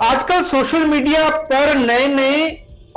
आजकल social media पर नए नए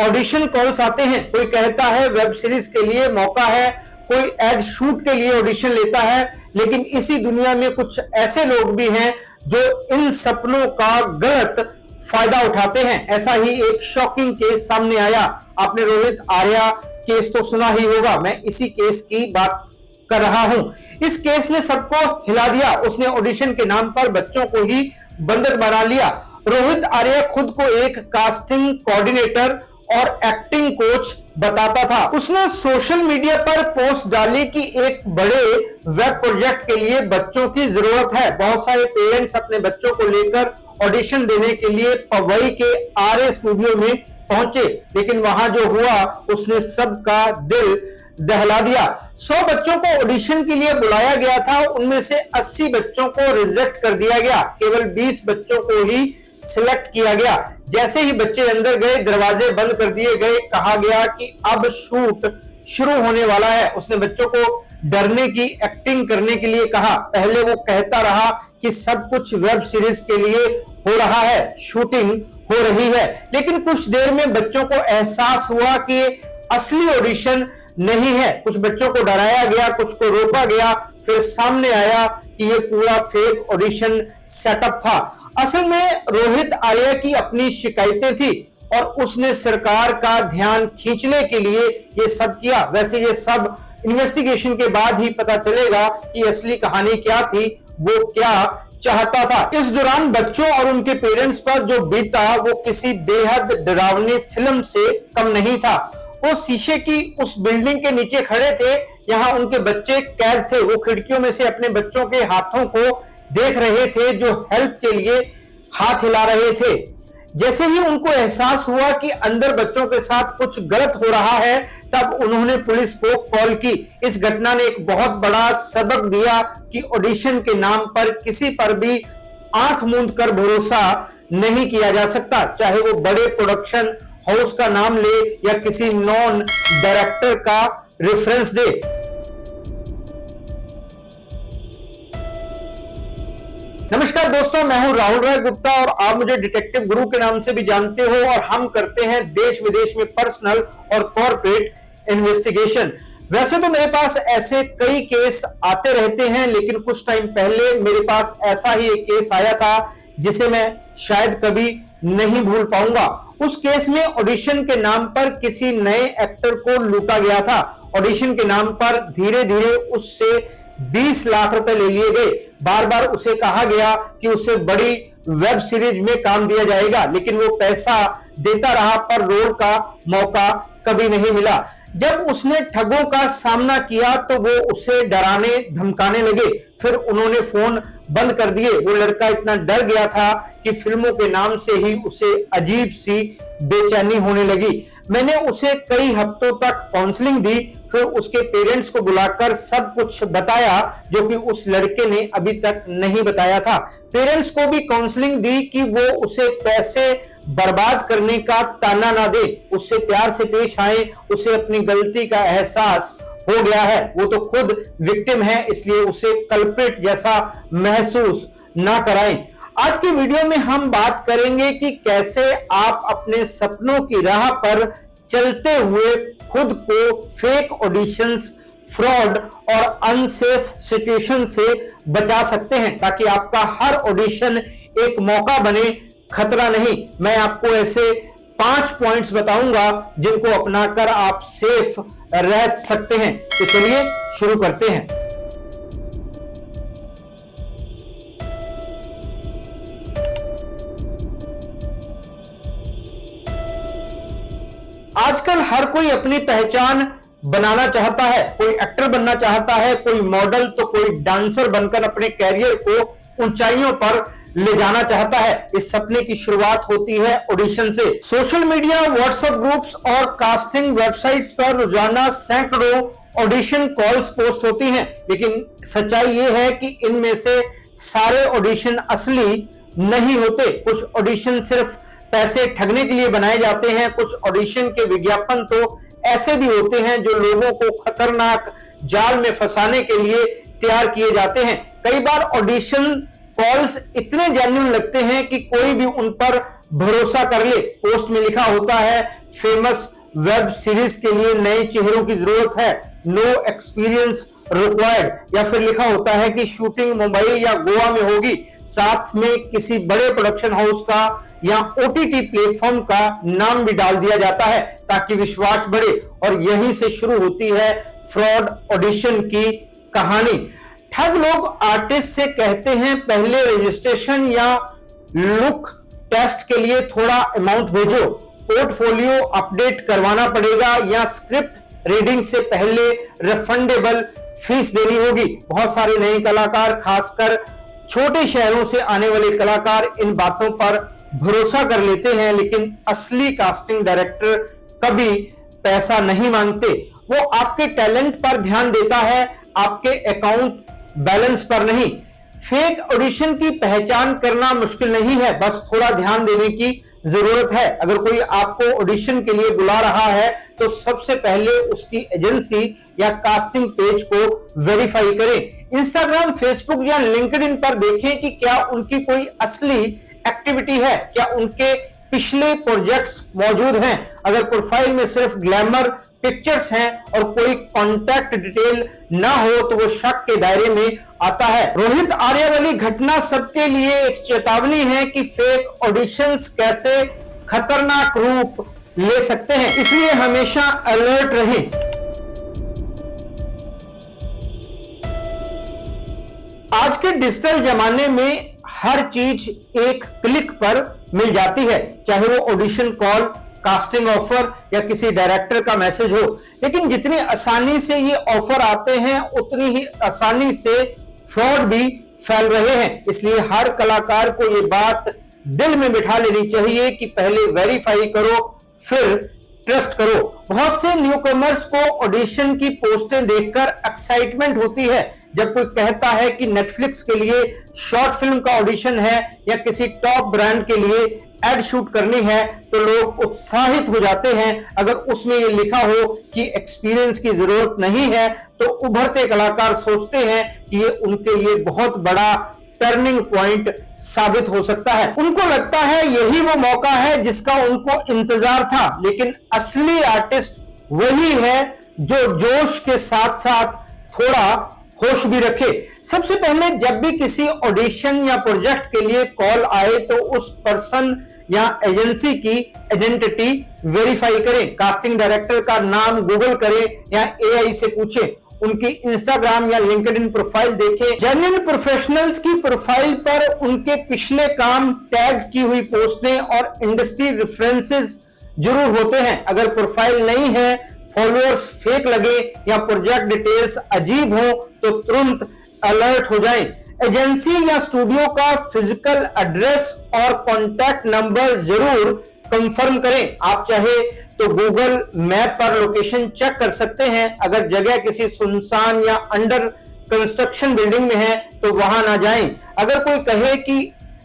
ऑडिशन कॉल्स आते हैं। कोई कहता है वेब सीरीज के लिए मौका है, कोई एड शूट के लिए ऑडिशन लेता है। लेकिन इसी दुनिया में कुछ ऐसे लोग भी हैं जो इन सपनों का गलत फायदा उठाते हैं। ऐसा ही एक शॉकिंग केस सामने आया। आपने रोहित आर्या केस तो सुना ही होगा, मैं इसी केस की बात कर रहा हूं। इस केस ने सबको हिला दिया। उसने ऑडिशन के नाम पर बच्चों को ही बंधक बना लिया। रोहित आर्या खुद को एक कास्टिंग कोऑर्डिनेटर और एक्टिंग कोच बताता था। उसने सोशल मीडिया पर पोस्ट डाली कि एक बड़े वेब प्रोजेक्ट के लिए बच्चों की जरूरत है। बहुत सारे पेरेंट्स अपने बच्चों को लेकर ऑडिशन देने के लिए पवई के आरए स्टूडियो में पहुंचे, लेकिन वहां जो हुआ उसने सबका दिल दहला दिया। 100 बच्चों को ऑडिशन के लिए बुलाया गया था, उनमें से 80 बच्चों को रिजेक्ट कर दिया गया। केवल 20 बच्चों को ही सिलेक्ट किया गया। जैसे ही बच्चे अंदर गए, दरवाजे बंद कर दिए गए। कहा गया कि अब शूट शुरू होने वाला है। उसने बच्चों को डरने की एक्टिंग करने के लिए कहा। पहले वो कहता रहा कि सब कुछ वेब सीरीज के लिए हो रहा है, शूटिंग हो रही है, लेकिन कुछ देर में बच्चों को एहसास हुआ कि असली ऑडिशन नहीं है। कुछ बच्चों को डराया गया, कुछ को रोका गया। फिर सामने आया कि ये पूरा फेक ऑडिशन सेटअप था। असल में रोहित आर्या की अपनी शिकायतें थी और उसने सरकार का ध्यान खींचने के लिए ये सब किया। वैसे ये सब इन्वेस्टिगेशन के बाद ही पता चलेगा कि असली कहानी क्या थी, वो क्या चाहता था। इस दौरान बच्चों और उनके पेरेंट्स पर जो बीता वो किसी बेहद डरावनी फिल्म से कम नहीं था। वो शीशे की उस बिल्डिंग के नीचे खड़े थे, यहां उनके बच्चे कैद थे। वो खिड़कियों में से अपने बच्चों के हाथों को देख रहे थे जो हेल्प के लिए हाथ हिला रहे थे। जैसे ही उनको एहसास हुआ कि अंदर बच्चों के साथ कुछ गलत हो रहा है, तब उन्होंने पुलिस को कॉल की। इस घटना ने एक बहुत बड़ा सबक दिया कि ऑडिशन के नाम पर किसी पर भी आंख मूंद कर भरोसा नहीं किया जा सकता, चाहे वो बड़े प्रोडक्शन हाउस का नाम ले या किसी नॉन डायरेक्टर का रेफरेंस दे। नमस्कार दोस्तों, मैं हूं राहुल राय गुप्ता और आप मुझे डिटेक्टिव गुरु के नाम से भी जानते हो और हम करते हैं देश विदेश में पर्सनल और कॉर्पोरेट इन्वेस्टिगेशन। वैसे तो मेरे पास ऐसे कई केस आते रहते हैं, लेकिन कुछ टाइम पहले मेरे पास ऐसा ही एक केस आया था जिसे मैं शायद कभी नहीं भूल पाऊंगा। उस केस में ऑडिशन के नाम पर किसी नए एक्टर को लूटा गया था। ऑडिशन के नाम पर धीरे धीरे उससे 20 लाख रुपए ले लिए गए। बार बार उसे कहा गया कि उसे बड़ी वेब सीरीज में काम दिया जाएगा, लेकिन वो पैसा देता रहा पर रोल का मौका कभी नहीं मिला। जब उसने ठगों का सामना किया तो वो उसे डराने धमकाने लगे। फिर उन्होंने फोन बंद कर दिए। वो लड़का इतना डर गया था कि फिल्मों के नाम से ही उसे अजीब सी बेचैनी होने लगी। मैंने उसे कई हफ्तों तक काउंसलिंग दी, फिर उसके पेरेंट्स को बुलाकर सब कुछ बताया जो कि उस लड़के ने अभी तक नहीं बताया था। पेरेंट्स को भी काउंसलिंग दी कि वो उसे पैसे बर्बाद करने का ताना ना दे, उससे प्यार से पेश आए। उसे अपनी गलती का एहसास हो गया है, वो तो खुद विक्टिम है, इसलिए उसे कल्प्रिट जैसा महसूस ना कराएं। आज की वीडियो में हम बात करेंगे कि कैसे आप अपने सपनों की राह पर चलते हुए खुद को फेक ऑडिशंस, फ्रॉड और अनसेफ सिचुएशन से बचा सकते हैं, ताकि आपका हर ऑडिशन एक मौका बने, खतरा नहीं। मैं आपको ऐसे 5 पॉइंट्स बताऊंगा जिनको अपनाकर आप सेफ रह सकते हैं। तो चलिए शुरू करते हैं। आजकल हर कोई अपनी पहचान बनाना चाहता है। कोई एक्टर बनना चाहता है, कोई मॉडल, तो कोई डांसर बनकर अपने कैरियर को ऊंचाइयों पर ले जाना चाहता है। इस सपने की शुरुआत होती है ऑडिशन से। सोशल मीडिया, व्हाट्सएप ग्रुप्स और कास्टिंग वेबसाइट्स पर रोजाना सैकड़ों ऑडिशन कॉल्स पोस्ट होती हैं, लेकिन सच्चाई यह है कि इनमें से सारे ऑडिशन असली नहीं होते। कुछ ऑडिशन सिर्फ पैसे ठगने के लिए बनाए जाते हैं। कुछ ऑडिशन के विज्ञापन तो ऐसे भी होते हैं जो लोगों को खतरनाक जाल में फंसाने के लिए तैयार किए जाते हैं। कई बार ऑडिशन कॉल्स इतने जेन्युइन लगते हैं कि कोई भी उन पर भरोसा कर ले। पोस्ट में लिखा होता है फेमस वेब सीरीज के लिए नए चेहरों की जरूरत है, नो एक्सपीरियंस रिक्वायर्ड। या फिर लिखा होता है कि शूटिंग मुंबई या गोवा में होगी, साथ में किसी बड़े प्रोडक्शन हाउस का या ओटीटी प्लेटफॉर्म का नाम भी डाल दिया जाता है ताकि विश्वास बढ़े। और यहीं से शुरू होती है फ्रॉड ऑडिशन की कहानी। ठग लोग आर्टिस्ट से कहते हैं पहले रजिस्ट्रेशन या लुक टेस्ट के लिए थोड़ा अमाउंट भेजो, पोर्टफोलियो अपडेट करवाना पड़ेगा या स्क्रिप्ट रीडिंग से पहले रिफंडेबल फीस देनी होगी। बहुत सारे नए कलाकार, खासकर छोटे शहरों से आने वाले कलाकार इन बातों पर भरोसा कर लेते हैं, लेकिन असली कास्टिंग डायरेक्टर कभी पैसा नहीं मांगते। वो आपके टैलेंट पर ध्यान देता है, आपके अकाउंट बैलेंस पर नहीं। फेक ऑडिशन की पहचान करना मुश्किल नहीं है, बस थोड़ा ध्यान देने की जरूरत है। अगर कोई आपको ऑडिशन के लिए बुला रहा है तो सबसे पहले उसकी एजेंसी या कास्टिंग पेज को वेरीफाई करें। इंस्टाग्राम, फेसबुक या लिंक्डइन पर देखें कि क्या उनकी कोई असली एक्टिविटी है, क्या उनके पिछले प्रोजेक्ट्स मौजूद हैं। अगर प्रोफाइल में सिर्फ ग्लैमर पिक्चर्स हैं और कोई कॉन्टैक्ट डिटेल ना हो तो वो शक के दायरे में आता है। रोहित आर्यावली घटना सबके लिए एक चेतावनी है कि फेक ऑडिशंस कैसे खतरनाक रूप ले सकते हैं, इसलिए हमेशा अलर्ट रहें। आज के डिजिटल जमाने में हर चीज एक क्लिक पर मिल जाती है, चाहे वो ऑडिशन कॉल, कास्टिंग ऑफर या किसी डायरेक्टर का मैसेज हो। लेकिन जितनी आसानी से ये ऑफर आते हैं उतनी ही आसानी से फ्रॉड भी फैल रहे हैं। इसलिए हर कलाकार को ये बात दिल में बिठा लेनी चाहिए कि पहले वेरीफाई करो फिर ट्रस्ट करो। बहुत से न्यूकमर्स को ऑडिशन की पोस्टें देखकर एक्साइटमेंट होती है। जब कोई कहता है कि नेटफ्लिक्स के लिए शॉर्ट फिल्म का ऑडिशन है या किसी टॉप ब्रांड के लिए एड शूट करनी है तो लोग उत्साहित हो जाते हैं। अगर उसमें ये लिखा हो कि एक्सपीरियंस की जरूरत नहीं है तो उभरते कलाकार सोचते हैं कि ये उनके लिए बहुत बड़ा टर्निंग पॉइंट साबित हो सकता है। उनको लगता है यही वो मौका है जिसका उनको इंतजार था। लेकिन असली आर्टिस्ट वही है जो जोश के साथ साथ थोड़ा होश भी रखे। सबसे पहले जब भी किसी ऑडिशन या प्रोजेक्ट के लिए कॉल आए तो उस पर्सन या एजेंसी की आइडेंटिटी वेरीफाई करें। कास्टिंग डायरेक्टर का नाम गूगल करें या एआई से पूछें। उनकी इंस्टाग्राम या लिंक्डइन प्रोफाइल देखें। जेन्युइन प्रोफेशनल्स की प्रोफाइल पर उनके पिछले काम, टैग की हुई पोस्टें और इंडस्ट्री रेफरेंसेस जरूर होते हैं। अगर प्रोफाइल नहीं है, फॉलोअर्स फेक लगे या प्रोजेक्ट डिटेल्स अजीब हो तो तुरंत अलर्ट हो जाएं। एजेंसी या स्टूडियो का फिजिकल एड्रेस और कॉन्टैक्ट नंबर जरूर कंफर्म करें। आप चाहे तो गूगल मैप पर लोकेशन चेक कर सकते हैं। अगर जगह किसी सुनसान या अंडर कंस्ट्रक्शन बिल्डिंग में है तो वहां ना जाएं। अगर कोई कहे कि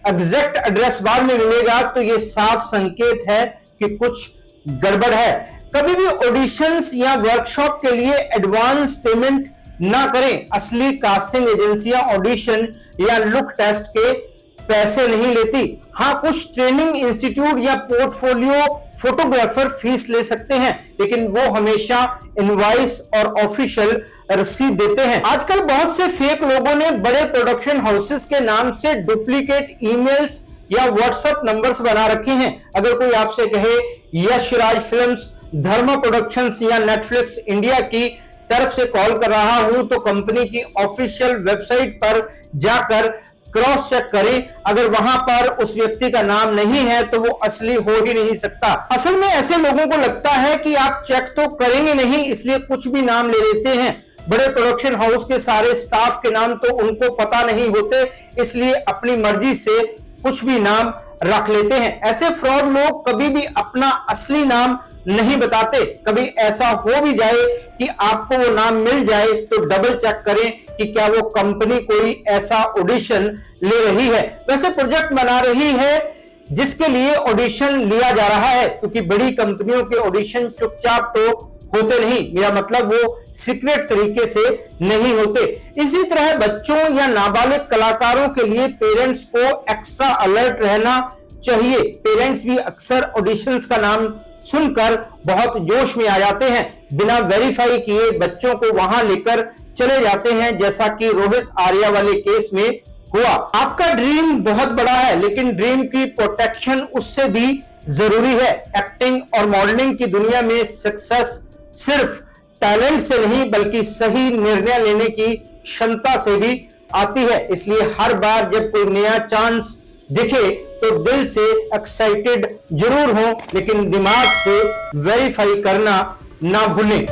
एग्जैक्ट एड्रेस बाद में मिलेगा तो यह साफ संकेत है कि कुछ गड़बड़ है। कभी भी ऑडिशंस या वर्कशॉप के लिए एडवांस पेमेंट ना करें। असली कास्टिंग एजेंसियां ऑडिशन या लुक टेस्ट के पैसे नहीं लेती। हां, कुछ ट्रेनिंग इंस्टीट्यूट या पोर्टफोलियो फोटोग्राफर फीस ले सकते हैं, लेकिन वो हमेशा इनवॉइस और ऑफिशियल रसीद देते हैं। आजकल बहुत से फेक लोगों ने बड़े प्रोडक्शन हाउसेस के नाम से डुप्लीकेट ईमेल्स या व्हाट्सएप नंबर्स बना रखे हैं। अगर कोई आपसे कहे यश राज फिल्म्स, धर्मा प्रोडक्शंस या नेटफ्लिक्स इंडिया की तरफ से कॉल कर रहा हूं तो कंपनी की ऑफिशियल वेबसाइट पर जाकर क्रॉस चेक करें। अगर वहां पर उस व्यक्ति का नाम नहीं है तो वो असली हो ही नहीं सकता। असल में ऐसे लोगों को लगता है कि आप चेक तो करेंगे नहीं, इसलिए कुछ भी नाम ले लेते हैं। बड़े प्रोडक्शन हाउस के सारे स्टाफ के नाम तो उनको पता नहीं होते, इसलिए अपनी मर्जी से कुछ भी नाम रख लेते हैं। ऐसे फ्रॉड लोग कभी भी अपना असली नाम नहीं बताते। कभी ऐसा हो भी जाए कि आपको वो नाम मिल जाए तो डबल चेक करें कि क्या वो कंपनी कोई ऐसा ऑडिशन ले रही है, वैसे प्रोजेक्ट बना रही है जिसके लिए ऑडिशन लिया जा रहा है। क्योंकि बड़ी कंपनियों के ऑडिशन चुपचाप तो होते नहीं, मेरा मतलब वो सीक्रेट तरीके से नहीं होते। इसी तरह बच्चों या नाबालिग कलाकारों के लिए पेरेंट्स को एक्स्ट्रा अलर्ट रहना चाहिए। पेरेंट्स भी अक्सर ऑडिशंस का नाम सुनकर बहुत जोश में आ जाते हैं, बिना वेरीफाई किए बच्चों को वहां लेकर चले जाते हैं, जैसा कि रोहित आर्या वाले केस में हुआ। आपका ड्रीम बहुत बड़ा है, लेकिन ड्रीम की प्रोटेक्शन उससे भी जरूरी है। एक्टिंग और मॉडलिंग की दुनिया में सक्सेस सिर्फ टैलेंट से नहीं बल्कि सही निर्णय लेने की क्षमता से भी आती है। इसलिए हर बार जब कोई नया चांस दिखे तो दिल से एक्साइटेड जरूर हो, लेकिन दिमाग से वेरीफाई करना ना भूलें।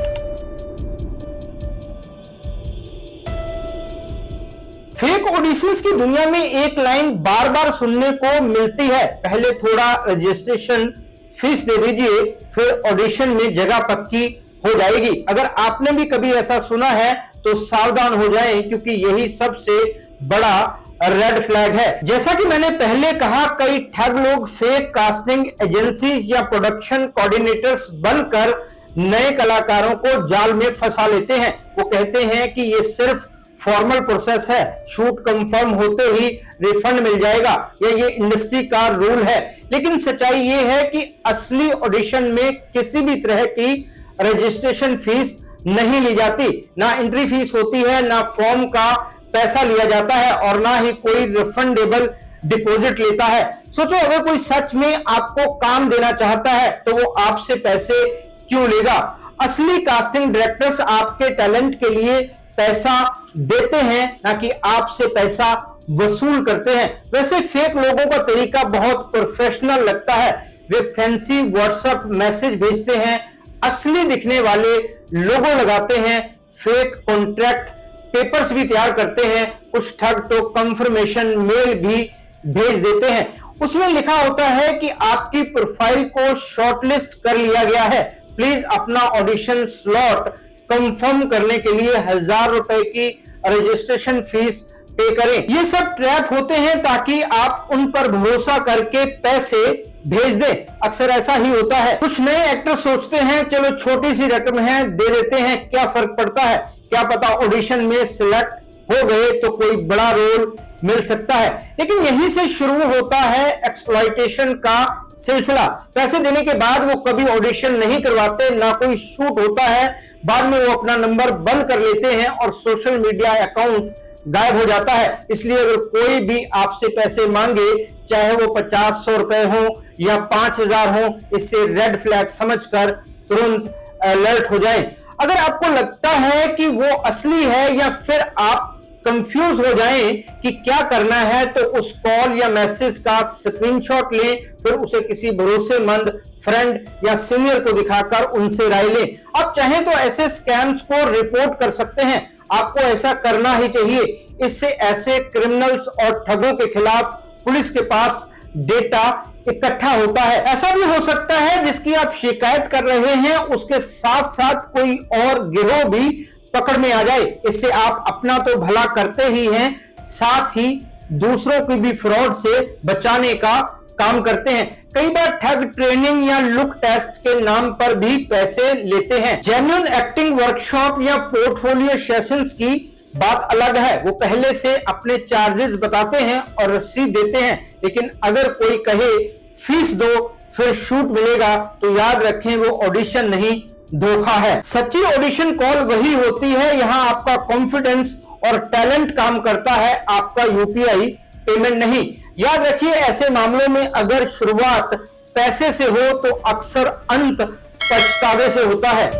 फेक ऑडिशंस की दुनिया में एक लाइन बार बार सुनने को मिलती है, पहले थोड़ा रजिस्ट्रेशन फीस दे दीजिए, फिर ऑडिशन में जगह पक्की हो जाएगी। अगर आपने भी कभी ऐसा सुना है तो सावधान हो जाएं, क्योंकि यही सबसे बड़ा रेड फ्लैग है। जैसा कि मैंने पहले कहा, कई ठग लोग फेक कास्टिंग एजेंसी या प्रोडक्शन कोऑर्डिनेटर्स बनकर नए कलाकारों को जाल में फंसा लेते हैं। वो कहते हैं कि ये सिर्फ फॉर्मल प्रोसेस है, शूट कंफर्म होते ही रिफंड मिल जाएगा, या ये इंडस्ट्री का रूल है। लेकिन सच्चाई ये है कि असली ऑडिशन में किसी भी तरह की रजिस्ट्रेशन फीस नहीं ली जाती, ना एंट्री फीस होती है, ना फॉर्म का पैसा लिया जाता है, और ना ही कोई रिफंडेबल डिपॉजिट लेता है। सोचो, अगर कोई सच में आपको काम देना चाहता है तो वो आपसे पैसे क्यों लेगा? असली कास्टिंग डायरेक्टर्स आपके टैलेंट के लिए पैसा देते हैं, ना कि आपसे पैसा वसूल करते हैं। वैसे फेक लोगों का तरीका बहुत प्रोफेशनल लगता है। वे फैंसी व्हाट्सएप मैसेज भेजते हैं, असली दिखने वाले लोगो लगाते हैं, फेक कॉन्ट्रैक्ट पेपर्स भी तैयार करते हैं। कुछ ठग तो कंफर्मेशन मेल भी भेज देते हैं, उसमें लिखा होता है कि आपकी प्रोफाइल को शॉर्टलिस्ट कर लिया गया है, प्लीज अपना ऑडिशन स्लॉट कंफर्म करने के लिए 1000 रुपए की रजिस्ट्रेशन फीस पे करें। ये सब ट्रैप होते हैं ताकि आप उन पर भरोसा करके पैसे भेज दें। अक्सर ऐसा ही होता है। कुछ नए एक्टर सोचते हैं चलो छोटी सी रकम है दे देते हैं, क्या फर्क पड़ता है, क्या पता ऑडिशन में सिलेक्ट हो गए तो कोई बड़ा रोल मिल सकता है। लेकिन यहीं से शुरू होता है एक्सप्लॉयटेशन का सिलसिला। पैसे देने के बाद वो कभी ऑडिशन नहीं करवाते, ना कोई शूट होता है, बाद में वो अपना नंबर बंद कर लेते हैं और सोशल मीडिया अकाउंट गायब हो जाता है। इसलिए अगर कोई भी आपसे पैसे मांगे, चाहे वो 50-100 रुपए हो या 5000 हो, इससे रेड फ्लैग समझकर तुरंत अलर्ट हो जाएं। अगर आपको लगता है कि वो असली है या फिर आप कंफ्यूज हो जाएं कि क्या करना है, तो उस कॉल या मैसेज का स्क्रीनशॉट लें, फिर उसे किसी भरोसेमंद फ्रेंड या सीनियर को दिखाकर उनसे राय लें। आप चाहें तो ऐसे स्कैम्स को रिपोर्ट कर सकते हैं, आपको ऐसा करना ही चाहिए। इससे ऐसे क्रिमिनल्स और ठगों के खिलाफ पुलिस के पास डेटा इकट्ठा होता है। ऐसा भी हो सकता है जिसकी आप शिकायत कर रहे हैं उसके साथ साथ कोई और गिरोह भी पकड़ में आ जाए। इससे आप अपना तो भला करते ही हैं, साथ ही दूसरों की भी फ्रॉड से बचाने का काम करते हैं। कई बार ठग ट्रेनिंग या लुक टेस्ट के नाम पर भी पैसे लेते हैं। जेन्युइन एक्टिंग वर्कशॉप या पोर्टफोलियो सेशंस की बात अलग है, वो पहले से अपने चार्जेस बताते हैं और रसीद देते हैं। लेकिन अगर कोई कहे फीस दो फिर शूट मिलेगा, तो याद रखें वो ऑडिशन नहीं, धोखा है। सच्ची ऑडिशन कॉल वही होती है, यहां आपका कॉन्फिडेंस और टैलेंट काम करता है, आपका यूपीआई पेमेंट नहीं। याद रखिए, ऐसे मामलों में अगर शुरुआत पैसे से हो तो अक्सर अंत पछतावे से होता है।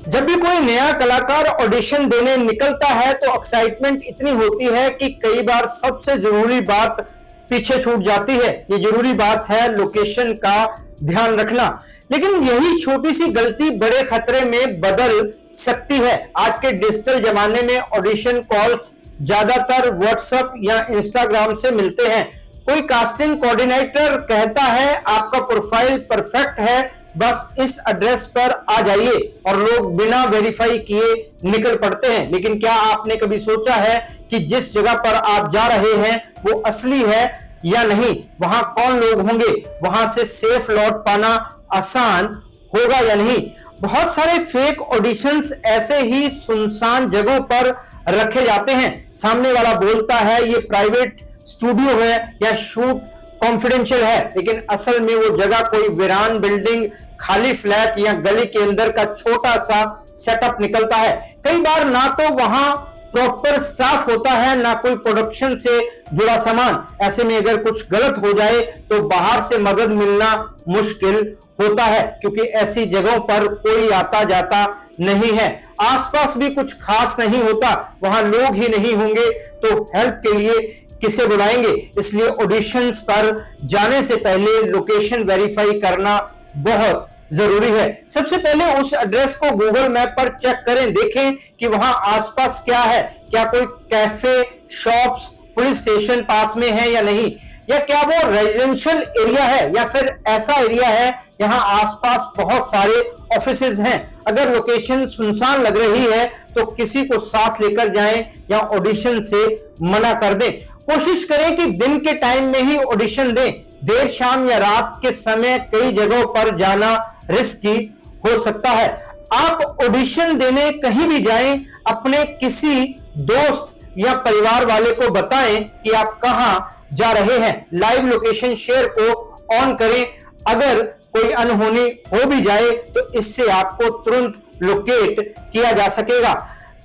जब भी कोई नया कलाकार ऑडिशन देने निकलता है तो एक्साइटमेंट इतनी होती है कि कई बार सबसे जरूरी बात पीछे छूट जाती है। ये जरूरी बात है लोकेशन का ध्यान रखना। लेकिन यही छोटी सी गलती बड़े खतरे में बदल सकती है। आज के डिजिटल जमाने में ऑडिशन कॉल्स ज्यादातर व्हाट्सएप या इंस्टाग्राम से मिलते हैं। कोई कास्टिंग कोऑर्डिनेटर कहता है आपका प्रोफाइल परफेक्ट है, बस इस एड्रेस पर आ जाइए, और लोग बिना वेरीफाई किए निकल पड़ते हैं। लेकिन क्या आपने कभी सोचा है कि जिस जगह पर आप जा रहे हैं वो असली है या नहीं, वहां कौन लोग होंगे, वहां से सेफ लौट पाना आसान होगा या नहीं। बहुत सारे फेक ऑडिशंस ऐसे ही सुनसान जगहों पर रखे जाते हैं। सामने वाला बोलता है ये प्राइवेट स्टूडियो है या शूट कॉन्फिडेंशियल है, लेकिन असल में वो जगह कोई वीरान बिल्डिंग, खाली फ्लैट या गली के अंदर का छोटा सा सेटअप निकलता है। कई बार ना तो वहां प्रॉपर स्टाफ होता है, ना कोई प्रोडक्शन से जुड़ा सामान। ऐसे में अगर कुछ गलत हो जाए तो बाहर से मदद मिलना मुश्किल होता है, क्योंकि ऐसी जगहों पर कोई आता जाता नहीं है, आसपास भी कुछ खास नहीं होता, वहां लोग ही नहीं होंगे तो हेल्प के लिए किसे बुलाएंगे। इसलिए ऑडिशंस पर जाने से पहले लोकेशन वेरीफाई करना बहुत जरूरी है। सबसे पहले उस एड्रेस को गूगल मैप पर चेक करें, देखें कि वहां आसपास क्या है, क्या कोई कैफे, शॉप्स, पुलिस स्टेशन पास में है या नहीं, या क्या वो रेजिडेंशियल एरिया है या फिर ऐसा एरिया है यहां आसपास बहुत सारे ऑफिसेज हैं। अगर लोकेशन सुनसान लग रही है तो किसी को साथ लेकर जाएं या ऑडिशन से मना कर दें। कोशिश करें कि दिन के टाइम में ही ऑडिशन दें। देर शाम या रात के समय कई जगहों पर जाना रिस्की हो सकता है। आप ऑडिशन देने कहीं भी जाएं, अपने किसी दोस्त या परिवार वाले को बताएं कि आप कहां जा रहे हैं। लाइव लोकेशन शेयर को ऑन करें। अगर कोई अनहोनी हो भी जाए तो इससे आपको तुरंत लोकेट किया जा सकेगा।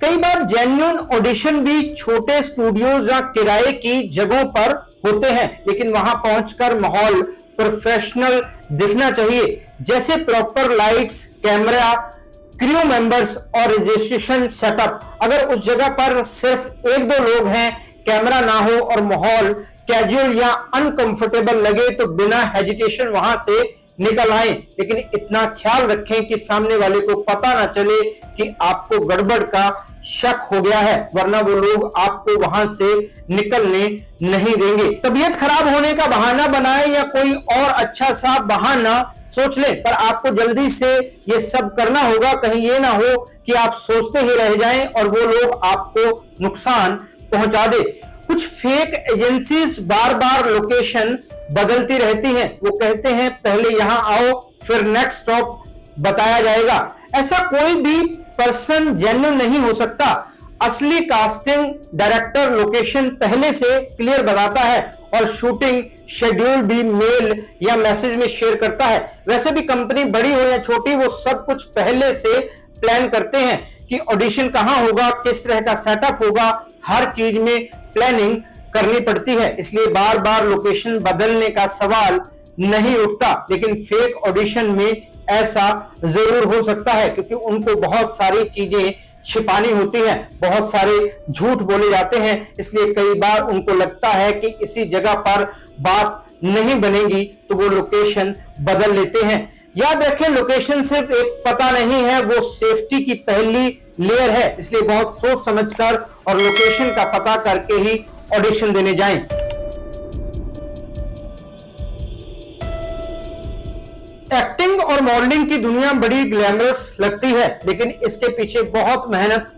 कई बार जेन्युइन ऑडिशन भी छोटे स्टूडियोज या किराए की जगहों पर होते हैं, लेकिन वहां पहुंचकर माहौल प्रोफेशनल दिखना चाहिए, जैसे proper lights, camera, crew members और रजिस्ट्रेशन सेटअप। अगर उस जगह पर सिर्फ एक दो लोग हैं, कैमरा ना हो और माहौल कैजुअल या अनकंफर्टेबल लगे तो बिना हेजिटेशन वहां से निकल आए, लेकिन इतना ख्याल रखें कि सामने वाले को पता ना चले कि आपको गड़बड़ का शक हो गया है, वरना वो लोग आपको वहां से निकलने नहीं देंगे। तबीयत खराब होने का बहाना बनाए या कोई और अच्छा सा बहाना सोच ले, पर आपको जल्दी से ये सब करना होगा, कहीं ये ना हो कि आप सोचते ही रह जाएं और वो लोग आपको नुकसान पहुंचा दे। कुछ फेक एजेंसीज बार बार लोकेशन बदलती रहती हैं। वो कहते हैं पहले यहां आओ फिर नेक्स्ट स्टॉप बताया जाएगा। ऐसा कोई भी पर्सन जेन्युइन नहीं हो सकता। असली कास्टिंग डायरेक्टर लोकेशन पहले से क्लियर बताता है और शूटिंग शेड्यूल भी मेल या मैसेज में शेयर करता है। वैसे भी कंपनी बड़ी हो या छोटी, वो सब कुछ पहले से प्लान करते हैं कि ऑडिशन कहां होगा, किस तरह का सेटअप होगा, हर चीज में प्लानिंग करनी पड़ती है। इसलिए बार बार लोकेशन बदलने का सवाल नहीं उठता। लेकिन फेक ऑडिशन में ऐसा जरूर हो सकता है, क्योंकि उनको बहुत सारी चीजें छिपानी होती है, बहुत सारे झूठ बोले जाते हैं। इसलिए कई बार उनको लगता है कि इसी जगह पर बात नहीं बनेगी तो वो लोकेशन बदल लेते हैं। याद रखें, लोकेशन सिर्फ एक पता नहीं है, वो सेफ्टी की पहली लेयर है। इसलिए बहुत सोच समझकर और लोकेशन का पता करके ही ऑडिशन देने जाएं। एक्टिंग और मॉडलिंग की दुनिया बड़ी ग्लैमरस लगती है, लेकिन इसके पीछे बहुत मेहनत,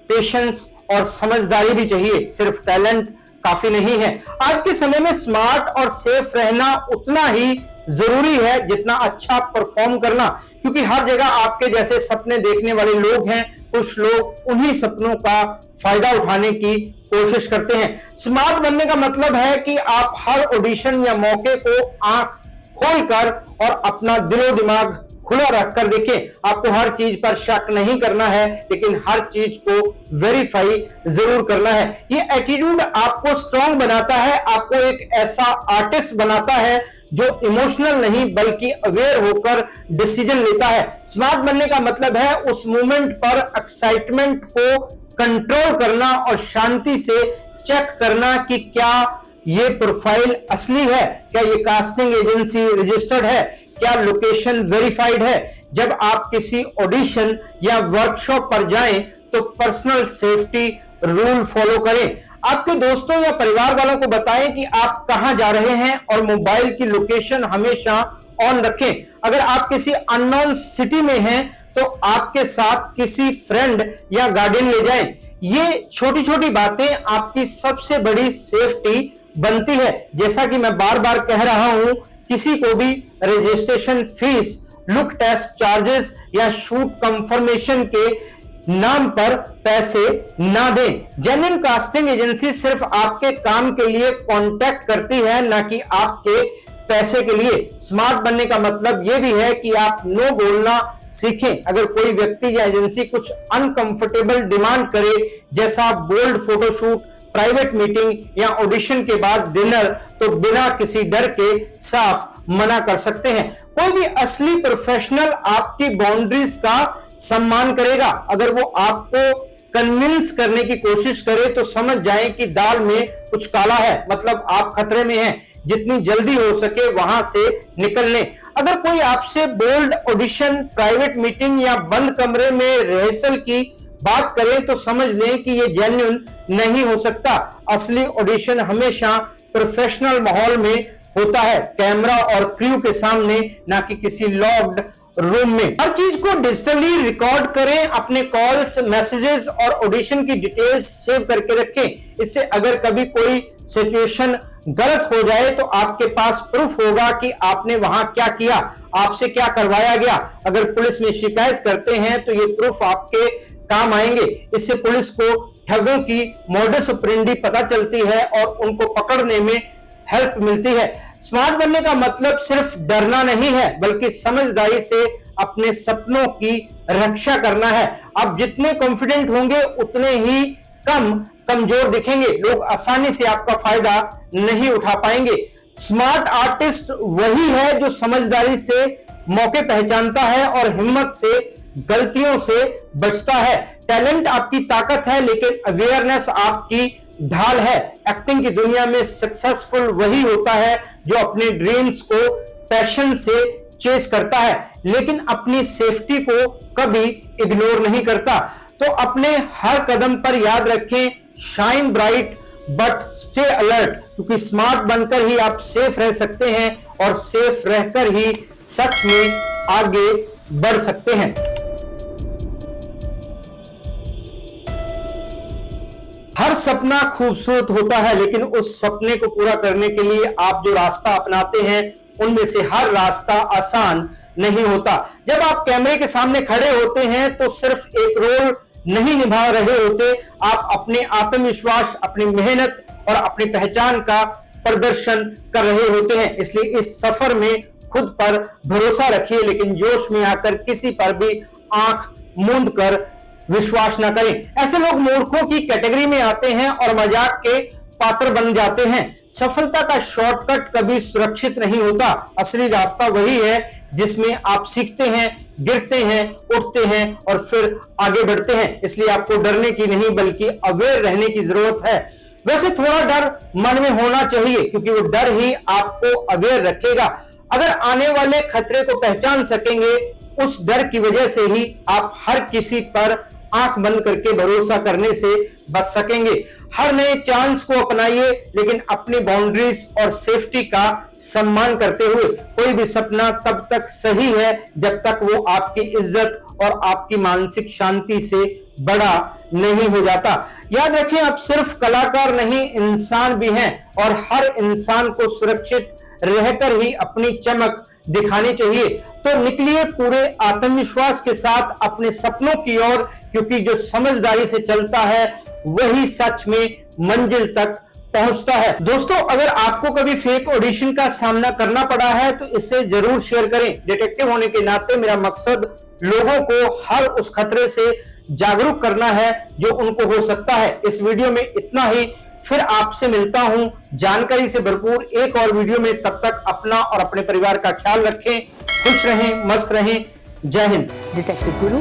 पेशेंस और समझदारी भी चाहिए। सिर्फ टैलेंट काफी नहीं है। आज के समय में स्मार्ट और सेफ रहना उतना ही जरूरी है जितना अच्छा परफॉर्म करना, क्योंकि हर जगह आपके जैसे सपने देखने वाले लोग हैं। कुछ लोग उन्हीं सपनों का फायदा उठाने की कोशिश करते हैं। स्मार्ट बनने का मतलब है कि आप हर ऑडिशन या मौके को आंख खोलकर और अपना दिलो दिमाग खुला रखकर देखें। आपको हर चीज पर शक नहीं करना है, लेकिन हर चीज को वेरीफाई जरूर करना है। ये एटीट्यूड आपको स्ट्रांग बनाता है, आपको एक ऐसा आर्टिस्ट बनाता है जो इमोशनल नहीं बल्कि अवेयर होकर डिसीजन लेता है। स्मार्ट बनने का मतलब है उस मोमेंट पर एक्साइटमेंट को कंट्रोल करना और शांति से चेक करना कि क्या ये प्रोफाइल असली है, क्या ये कास्टिंग एजेंसी रजिस्टर्ड है, क्या लोकेशन वेरीफाइड है। जब आप किसी ऑडिशन या वर्कशॉप पर जाएं तो पर्सनल सेफ्टी रूल फॉलो करें। आपके दोस्तों या परिवार वालों को बताएं कि आप कहां जा रहे हैं और मोबाइल की लोकेशन हमेशा ऑन रखें। अगर आप किसी अननोन सिटी में हैं तो आपके साथ किसी फ्रेंड या गार्डियन ले जाएं। ये छोटी छोटी बातें आपकी सबसे बड़ी सेफ्टी बनती है। जैसा कि मैं बार बार कह रहा हूं, किसी को भी registration fees, look test charges या शूट कंफर्मेशन के नाम पर पैसे ना दें। जेन्युइन कास्टिंग एजेंसी सिर्फ आपके काम के लिए कांटेक्ट करती है, ना कि आपके पैसे के लिए। स्मार्ट बनने का मतलब यह भी है कि आप नो बोलना सीखें। अगर कोई व्यक्ति या एजेंसी कुछ अनकंफर्टेबल डिमांड करे, जैसा बोल्ड फोटोशूट, प्राइवेट मीटिंग या ऑडिशन के बाद डिनर, तो बिना किसी डर के साफ मना कर सकते हैं। कोई भी असली प्रोफेशनल आपकी बाउंड्रीज का सम्मान करेगा। अगर वो आपको कन्विंस करने की कोशिश करे तो समझ जाएं कि दाल में कुछ काला है, मतलब आप खतरे में हैं। जितनी जल्दी हो सके वहां से निकल लें। अगर कोई आपसे बोल्ड ऑडिशन, प्राइवेट मीटिंग या बंद कमरे में रिहर्सल की बात करें तो समझ लें कि यह जेन्युइन नहीं हो सकता। असली ऑडिशन हमेशा प्रोफेशनल माहौल में होता है, कैमरा और क्रू के सामने, ना कि किसी लॉक्ड रूम में। हर चीज को डिजिटली रिकॉर्ड करें, अपने कॉल्स, मैसेजेस और ऑडिशन की डिटेल्स सेव करके रखें। इससे अगर कभी कोई सिचुएशन गलत हो जाए तो आपके पास प्रूफ होगा कि आपने वहां क्या किया, आपसे क्या करवाया गया। अगर पुलिस में शिकायत करते हैं तो ये प्रूफ आपके काम आएंगे। इससे पुलिस को ठगों की मॉडस ऑपरेंडी पता चलती है और उनको पकड़ने में हेल्प मिलती है। स्मार्ट बनने का मतलब सिर्फ डरना नहीं है, बल्कि समझदारी से अपने सपनों की रक्षा करना है। आप जितने कॉन्फिडेंट होंगे उतने ही कम कमजोर दिखेंगे। लोग आसानी से आपका फायदा नहीं उठा पाएंगे। स्मार्ट आर्टिस्ट वही है जो समझदारी से मौके पहचानता है और हिम्मत से गलतियों से बचता है। टैलेंट आपकी ताकत है, लेकिन अवेयरनेस आपकी ढाल है। एक्टिंग की दुनिया में सक्सेसफुल वही होता है जो अपने ड्रीम्स को पैशन से चेस करता है, लेकिन अपनी सेफ्टी को कभी इग्नोर नहीं करता। तो अपने हर कदम पर याद रखें, shine bright but stay alert, क्योंकि स्मार्ट बनकर ही आप सेफ रह सकते हैं और सेफ रहकर ही सच में आगे बढ़ सकते हैं। हर सपना खूबसूरत होता है, लेकिन उस सपने को पूरा करने के लिए आप जो रास्ता अपनाते हैं उनमें से हर रास्ता आसान नहीं होता। जब आप कैमरे के सामने खड़े होते हैं तो सिर्फ एक रोल नहीं निभा रहे होते, आप अपने आत्मविश्वास, अपनी मेहनत और अपनी पहचान का प्रदर्शन कर रहे होते हैं। इसलिए इस सफर में खुद पर भरोसा रखिए, लेकिन जोश में आकर किसी पर भी आंख मूंद कर विश्वास न करें। ऐसे लोग मूर्खों की कैटेगरी में आते हैं और मजाक के पात्र बन जाते हैं। सफलता का शॉर्टकट कभी सुरक्षित नहीं होता। असली रास्ता वही है जिसमें आप सीखते हैं, गिरते हैं, उठते हैं और फिर आगे बढ़ते हैं। इसलिए आपको डरने की नहीं बल्कि अवेयर रहने की जरूरत है। वैसे थोड़ा डर मन में होना चाहिए, क्योंकि वो डर ही आपको अवेयर रखेगा। अगर आने वाले खतरे को पहचान सकेंगे, उस डर की वजह से ही आप हर किसी पर आंख बंद करके भरोसा करने से बच सकेंगे। हर नए चांस को अपनाइए, लेकिन अपनी बाउंड्रीज और सेफ्टी का सम्मान करते हुए। कोई भी सपना तब तक सही है जब तक वो आपकी इज्जत और आपकी मानसिक शांति से बड़ा नहीं हो जाता। याद रखें, आप सिर्फ कलाकार नहीं, इंसान भी हैं और हर इंसान को सुरक्षित रहकर ही अपनी चमक दिखानी चाहिए। तो निकलिए पूरे आत्मविश्वास के साथ अपने सपनों की ओर, क्योंकि जो समझदारी से चलता है वही सच में मंजिल तक पहुंचता है। दोस्तों, अगर आपको कभी फेक ऑडिशन का सामना करना पड़ा है तो इसे जरूर शेयर करें। डिटेक्टिव होने के नाते मेरा मकसद लोगों को हर उस खतरे से जागरूक करना है जो उनको हो सकता है। इस वीडियो में इतना ही, फिर आपसे मिलता हूं जानकारी से भरपूर एक और वीडियो में। तब तक अपना और अपने परिवार का ख्याल रखें, खुश रहें, मस्त रहें। जय हिंद। डिटेक्टिव गुरु